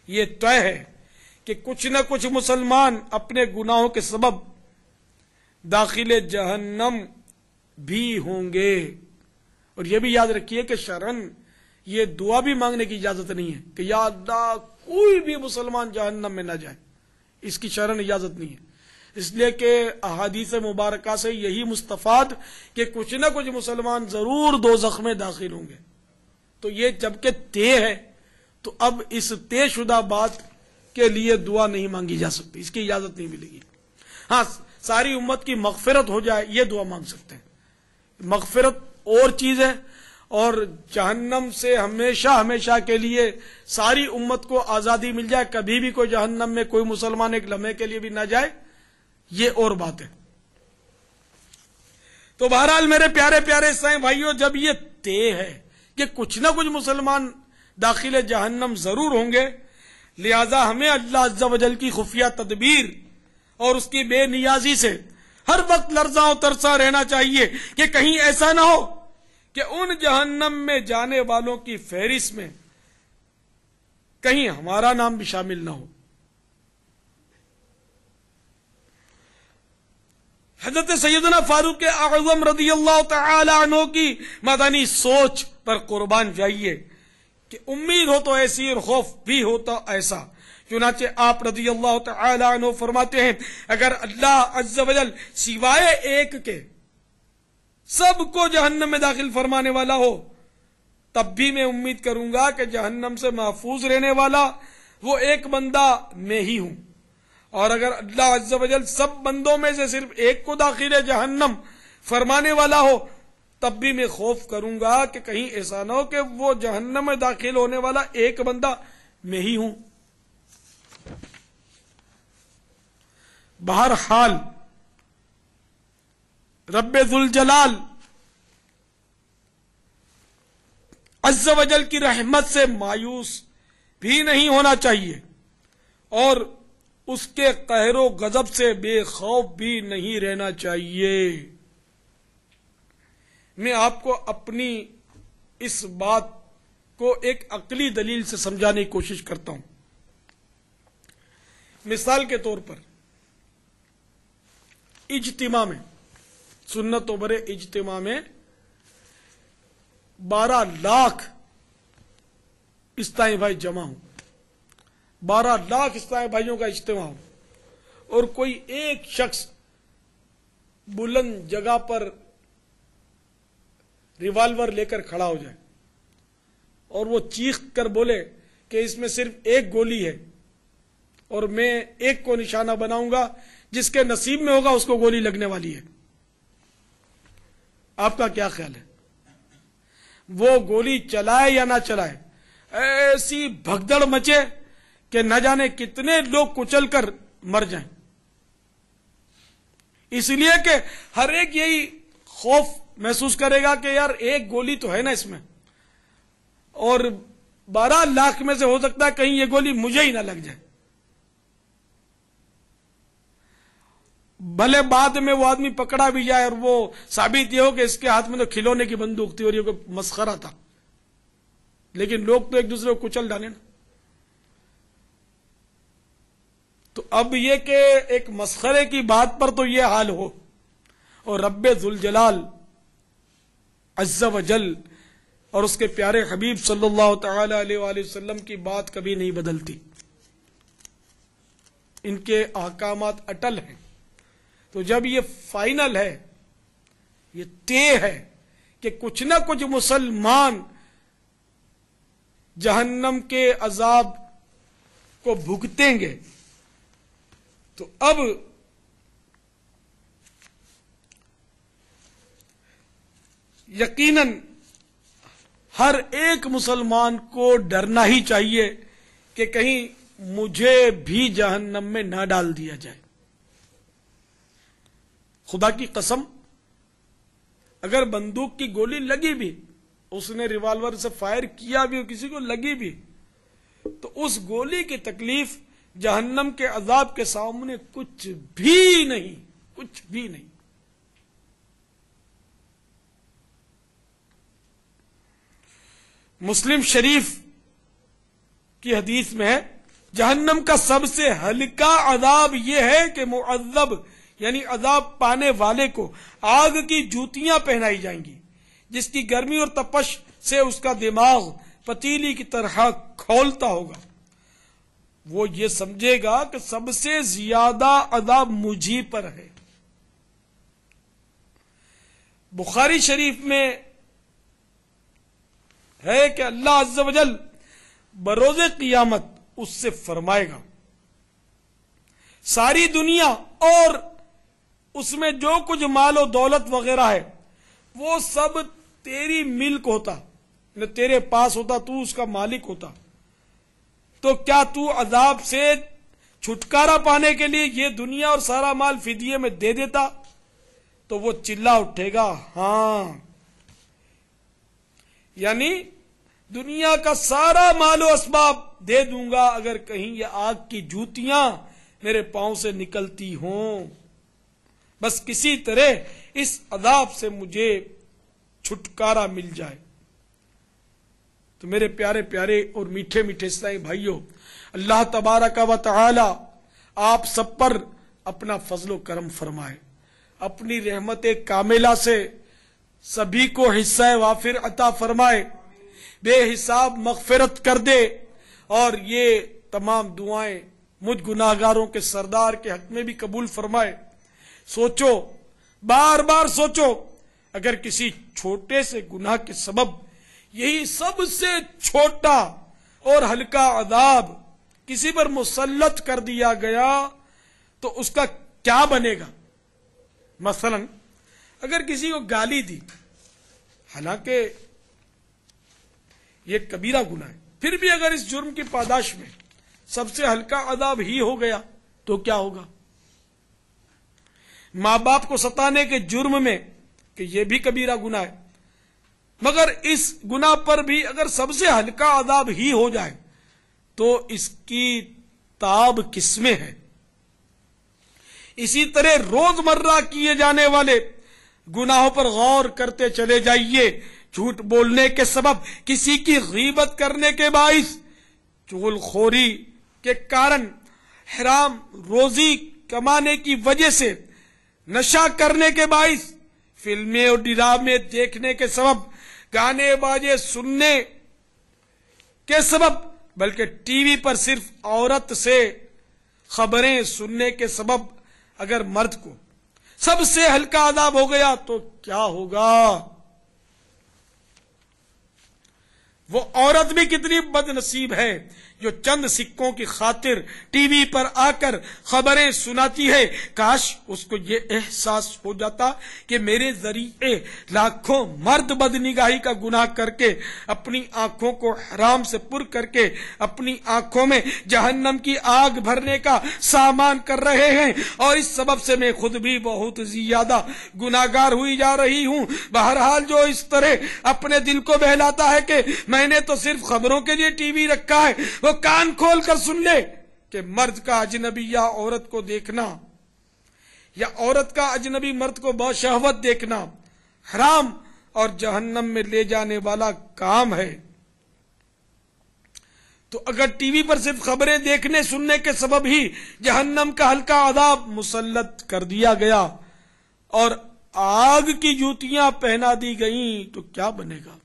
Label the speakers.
Speaker 1: یہ طے ہے کہ کچھ نہ کچھ مسلمان اپنے گناہوں کے سبب داخل جہنم بھی ہوں گے. اور یہ بھی یاد رکھیے کہ شرعن یہ دعا بھی مانگنے کی اجازت نہیں ہے کہ یا اللہ کوئی بھی مسلمان جہنم میں نہ جائے. اس کی شرعن اجازت نہیں ہے، اس لیے کہ احادیث مبارکہ سے یہی مستفاد کہ کچھ نہ کچھ مسلمان ضرور دوزخ میں داخل ہوں گے. تو یہ جبکہ طے ہے تو اب اس طے شدہ بات کے لیے دعا نہیں مانگی جا سکتی، اس کی اجازت نہیں ملے گی. ہاں ساری امت کی مغفرت ہو جائے یہ دعا مانگ سکتے ہیں. مغفرت اور چیز ہے، اور جہنم سے ہمیشہ ہمیشہ کے لیے ساری امت کو آزادی مل جائے، کبھی بھی کوئی جہنم میں کوئی مسلمان ایک لمحے کے لیے بھی نہ جائے، یہ اور بات ہے. تو بہرحال میرے پیارے پیارے عیسائی بھائیوں، جب یہ طے ہے کہ کچھ نہ کچھ مسلمان داخل جہنم ضرور ہوں گے، لہذا ہمیں اللہ عز و جل کی خفیہ تدبیر اور اس کی بے نیازی سے ہر وقت لرزاں و ترساں رہنا چاہیے کہ کہیں ایسا نہ ہو کہ ان جہنم میں جانے والوں کی فہرست میں کہیں ہمارا نام بھی شامل نہ ہو. حضرت سیدنا فاروق اعظم رضی اللہ تعالی عنہ کی مدنی سوچ پر قربان جائیے کہ امید ہو تو ایسی اور خوف بھی ہو تو ایسا. چنانچہ آپ رضی اللہ تعالی عنہ فرماتے ہیں اگر اللہ عز و جل سوائے ایک کے سب کو جہنم میں داخل فرمانے والا ہو تب بھی میں امید کروں گا کہ جہنم سے محفوظ رہنے والا وہ ایک بندہ میں ہی ہوں. اور اگر اللہ عز و جل سب بندوں میں سے صرف ایک کو داخل جہنم فرمانے والا ہو تب بھی میں خوف کروں گا کہ کہیں ایسا نہ ہو کہ وہ جہنم میں داخل ہونے والا ایک بندہ میں ہی ہوں. بہرحال رب ذوالجلال عز و جل کی رحمت سے مایوس بھی نہیں ہونا چاہیے اور اس کے قہر و غضب سے بے خوف بھی نہیں رہنا چاہیے. میں آپ کو اپنی اس بات کو ایک عقلی دلیل سے سمجھانے کی کوشش کرتا ہوں. مثال کے طور پر اجتماع میں، سنت و برے اجتماع میں 12 لاکھ اسلامی بھائی جمع ہوں، 12 لاکھ اسلامی بھائیوں کا اجتماع ہو اور کوئی ایک شخص بلند جگہ پر ریوالور لے کر کھڑا ہو جائے اور وہ چیخ کر بولے کہ اس میں صرف ایک گولی ہے اور میں ایک کو نشانہ بناؤں گا، جس کے نصیب میں ہوگا اس کو گولی لگنے والی ہے. آپ کا کیا خیال ہے؟ وہ گولی چلائے یا نہ چلائے؟ ایسی بھگدڑ مچے کہ نہ جانے کتنے لوگ کچل کر مر جائیں. اس لیے کہ ہر ایک یہی خوف محسوس کرے گا کہ یار ایک گولی تو ہے نا اس میں، اور 12 لاکھ میں سے ہو سکتا ہے کہیں یہ گولی مجھے ہی نہ لگ جائے. بھلے بعد میں وہ آدمی پکڑا بھی جائے اور وہ ثابت یہ ہو کہ اس کے ہاتھ میں تو کھلونے کی بندوق تھی اور یہ کوئی مسخرہ تھا، لیکن لوگ تو ایک دوسرے کو کچل ڈالے نا. تو اب یہ کہ ایک مسخرے کی بات پر تو یہ حال ہو اور رب ذوالجلال عز و جل اور اس کے پیارے حبیب صلی اللہ تعالی علیہ وآلہ وسلم کی بات کبھی نہیں بدلتی، ان کے احکامات اٹل ہیں. تو جب یہ فائنل ہے، یہ طے ہے کہ کچھ نہ کچھ مسلمان جہنم کے عذاب کو بھگتیں گے، تو اب یقیناً ہر ایک مسلمان کو ڈرنا ہی چاہیے کہ کہیں مجھے بھی جہنم میں نہ ڈال دیا جائے. خدا کی قسم اگر بندوق کی گولی لگی بھی، اس نے ریوالور سے فائر کیا بھی اور کسی کو لگی بھی، تو اس گولی کی تکلیف جہنم کے عذاب کے سامنے کچھ بھی نہیں، کچھ بھی نہیں. مسلم شریف کی حدیث میں ہے جہنم کا سب سے ہلکا عذاب یہ ہے کہ معذب یعنی عذاب پانے والے کو آگ کی جوتیاں پہنائی جائیں گی، جس کی گرمی اور تپش سے اس کا دماغ پتیلی کی طرح کھولتا ہوگا۔ وہ یہ سمجھے گا کہ سب سے زیادہ عذاب مجھی پر ہے۔ بخاری شریف میں ہے کہ اللہ عز و جل بروز قیامت اس سے فرمائے گا، ساری دنیا اور اس میں جو کچھ مال و دولت وغیرہ ہے وہ سب تیری ملک ہوتا، تیرے پاس ہوتا، تو اس کا مالک ہوتا، تو کیا تو عذاب سے چھٹکارا پانے کے لیے یہ دنیا اور سارا مال فدیے میں دے دیتا؟ تو وہ چلا اٹھے گا ہاں، یعنی دنیا کا سارا مال و اسباب دے دوں گا اگر کہیں یہ آگ کی جوتیاں میرے پاؤں سے نکلتی ہوں، بس کسی طرح اس عذاب سے مجھے چھٹکارا مل جائے۔ تو میرے پیارے پیارے اور میٹھے میٹھے اسلامی بھائیوں، اللہ تبارک و تعالی آپ سب پر اپنا فضل و کرم فرمائے، اپنی رحمت کاملہ سے سبھی کو حصہ وافر عطا فرمائے، بے حساب مغفرت کر دے، اور یہ تمام دعائیں مجھ گناہگاروں کے سردار کے حق میں بھی قبول فرمائے۔ سوچو، بار بار سوچو، اگر کسی چھوٹے سے گناہ کے سبب یہی سب سے چھوٹا اور ہلکا عذاب کسی پر مسلط کر دیا گیا تو اس کا کیا بنے گا؟ مثلا اگر کسی کو گالی دی، حالانکہ یہ کبیرہ گناہ ہے، پھر بھی اگر اس جرم کی پاداش میں سب سے ہلکا عذاب ہی ہو گیا تو کیا ہوگا؟ ماں باپ کو ستانے کے جرم میں کہ یہ بھی کبیرہ گناہ ہے، مگر اس گناہ پر بھی اگر سب سے ہلکا عذاب ہی ہو جائے تو اس کی تاب کس میں ہے؟ اسی طرح روزمرہ کیے جانے والے گناہوں پر غور کرتے چلے جائیے۔ جھوٹ بولنے کے سبب، کسی کی غیبت کرنے کے باعث، چغل خوری کے کارن، حرام روزی کمانے کی وجہ سے، نشہ کرنے کے باعث، فلمیں اور ڈرامے دیکھنے کے سبب، گانے باجے سننے کے سبب، بلکہ ٹی وی پر صرف عورت سے خبریں سننے کے سبب اگر مرد کو سب سے ہلکا عذاب ہو گیا تو کیا ہوگا؟ وہ عورت بھی کتنی بد نصیب ہے جو چند سکوں کی خاطر ٹی وی پر آ کر خبریں سناتی ہے۔ کاش اس کو یہ احساس ہو جاتا کہ میرے ذریعے لاکھوں مرد بدنگاہی کا گناہ کر کے اپنی آنکھوں کو حرام سے پر کر کے اپنی آنکھوں میں جہنم کی آگ بھرنے کا سامان کر رہے ہیں، اور اس سبب سے میں خود بھی بہت زیادہ گناہگار ہوئی جا رہی ہوں۔ بہرحال جو اس طرح اپنے دل کو بہلاتا ہے کہ میں نے تو صرف خبروں کے لیے ٹی وی رکھا ہے، وہ کان کھول کر سن لے کہ مرد کا اجنبی یا عورت کو دیکھنا یا عورت کا اجنبی مرد کو بشہوت دیکھنا حرام اور جہنم میں لے جانے والا کام ہے۔ تو اگر ٹی وی پر صرف خبریں دیکھنے سننے کے سبب ہی جہنم کا ہلکا عذاب مسلط کر دیا گیا اور آگ کی جوتیاں پہنا دی گئیں تو کیا بنے گا؟